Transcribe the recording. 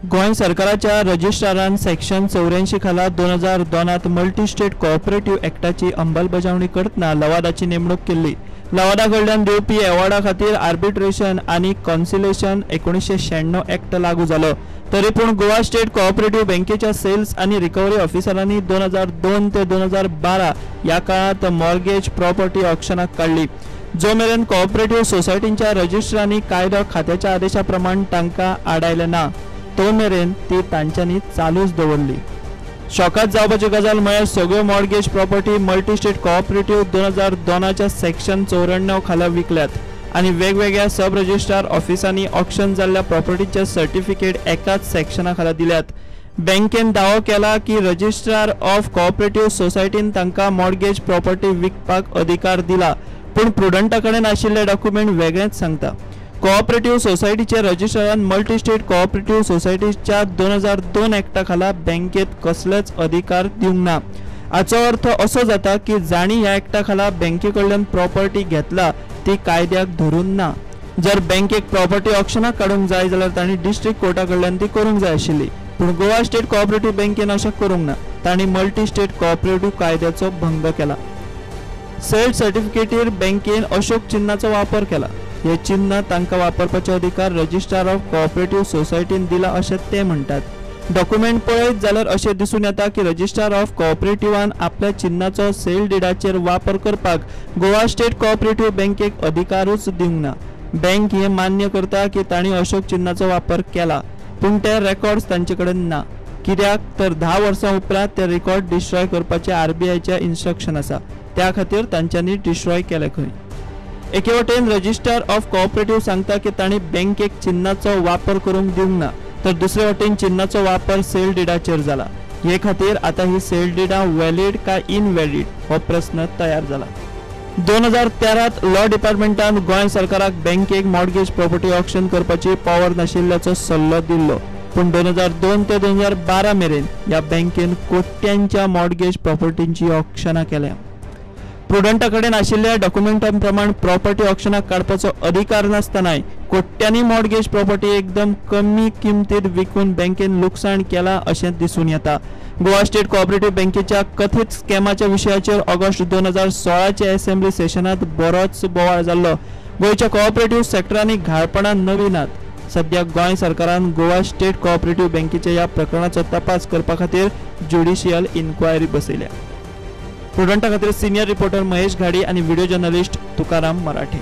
गोंय सरकाराच्या रजिस्ट्रारान सेक्शन 84 खाला 2002 multi state cooperative एक्टाची अंमलबजावणी करतना लवादाची नेमणूक केली। लवादा कडल्यान दिवपी अवॉर्डा खातीर आर्बिट्रेशन आनी कॉन्सिलेशन 1996 एक्ट लागू जालो। तरी पूण गोवा स्टेट कोऑपरेटिव्ह बँकेच्या सेल्स आनी रिकवरी ऑफिसरांनी 2002 ते 2012 या काळात मॉर्गेज प्रॉपर्टी ऑक्शनाक काढली, जो मेरेन कोऑपरेटिव्ह सोसायटींच्या रजिस्ट्रांनी कायदो खात्याच्या आदेशा प्रमाण तांकां आडायले ना, तो मेरेन ती तांच्यांनी चालूच दवरली। शॉकात जावपाची गजाल म्हळ्यार सगळ्यो mortgage property multi state cooperative 2002 section 94 खाला विकल्यात आनी वेगवेगळ्या सब रजिस्ट्रार ऑफिसांनी ऑक्शन जाल्ल्या प्रॉपर्टीचे सर्टिफिकेट एकाच सेक्शना खाला दिल्यात। बँकेन दावो केला की रजिस्ट्रार ऑफ कोऑपरेटिव्ह सोसायटीन तांकां मॉर्गेज प्रॉपर्टी विकपाक अधिकार दिला, पूण प्रुडंटा कडेन आशिल्ले डॉक्युमेंट वेगळेच सांगता। कोऑपरेटिव्ह सोसायटीचे रजिस्ट्रारान मल्टी स्टेट कोऑपरेटिव्ह सोसायटीच्या 2002 एक्टा खाला बँकेत कसलेच अधिकार दिवंक ना। हाचो अर्थ असो जाता की जाणी ह्या एक्टा खाला बँके कडल्यान प्रॉपर्टी घेतला ती कायद्याक धरून ना। जर बँकेक प्रॉपर्टी ऑक्शनाक काडूंक जाय जाल्यार तांणी डिस्ट्रिक्ट कोर्टा कडल्यान ती करूंक जाय आशिल्ली, पूण गोवा स्टेट कोऑपरेटिव्ह बँकेन अशें करूंक ना। तांणी मल्टी स्टेट कोऑपरेटिव्ह कायद्याचो भंग केला। सेल्ड सर्टिफिकेटीर बँकेन अशोक चिन्हाचो वापर केला। हे चिन्ह तांकां वापरपाचो अधिकार रजिस्ट्रार ऑफ कोऑपरेटिव्ह सोसायटीन दिला अशें ते म्हणटात। डॉक्युमेंट पळयत जाल्यार अशें दिसून येता की रजिस्ट्रार ऑफ कोऑपरेटिव्हान आपल्या चिन्हाचो सेल डिडाचेर वापर करपाक गोवा स्टेट कोऑपरेटिव्ह बँकेक अधिकारूच दिवंक ना। बँक हे मान्य करता की तांणी अशोक चिन्हाचो वापर केला, पूण ते रेकॉर्ड्स तांचे कडेन ना, कित्याक तर 10 वर्सां उपरांत ते रेकॉर्ड डिस्ट्रॉय करपाचे आरबीआयचे इन्स्ट्रक्शन आसा, त्या खातीर तांच्यांनी डिस्ट्रॉय केले खंय। एके वटेन रजिस्ट्रार ऑफ कोऑपरेटिव्ह सांगता की तांणी बँकेक चिन्हाचो वापर करूंक दिवंक ना, तर दुसरे वटेन चिन्हाचो वापर सेल डिडाचेर जाला। हे खातीर आता ही सेल डिडा वॅलिड काय इनवॅलिड हो प्रश्न तयार जाला। 2013 लॉ डिपार्टमेंटान गोंय सरकाराक बँकेक मॉर्गेज प्रॉपर्टी ऑक्शन करपाची पॉवर नाशिल्ल्याचो सल्लो दिल्लो, पूण 2002 ते 2012 मेरेन ह्या बँकेन कोट्यांच्या मॉर्गेज प्रॉपर्टींची ऑक्शनां केल्या। प्रुडंटा कडेन आशिल्ल्या डॉक्युमेंटां प्रमाण प्रॉपर्टी ऑक्शनाक काडपाचो अधिकार नासतनाय कोट्यांनी मॉर्गेज प्रॉपर्टी एकदम कमी किमतीत विकून बँकेन लुकसाण केला अशें दिसून येता। गोवा स्टेट कोऑपरेटिव्ह बँकेच्या कथीत स्कॅमाच्या विशयाचेर ऑगस्ट 2016 चे असेंब्ली सेशनात बरोच बोवाळ जाल्लो। गोंयच्या कोऑपरेटिव्ह सेक्टरांनी घाळपणां नवी नात। सध्या गोंय सरकारान गोवा स्टेट कोऑपरेटिव्ह बँकेच्या ह्या प्रकरणाचो तपास करपा खातीर ज्युडिशियल इन्क्वायरी बसयल्या। प्रुडंटा खातीर सिनियर रिपोर्टर महेश घाडी आणि व्हिडिओ जर्नलिस्ट तुकाराम मराठे।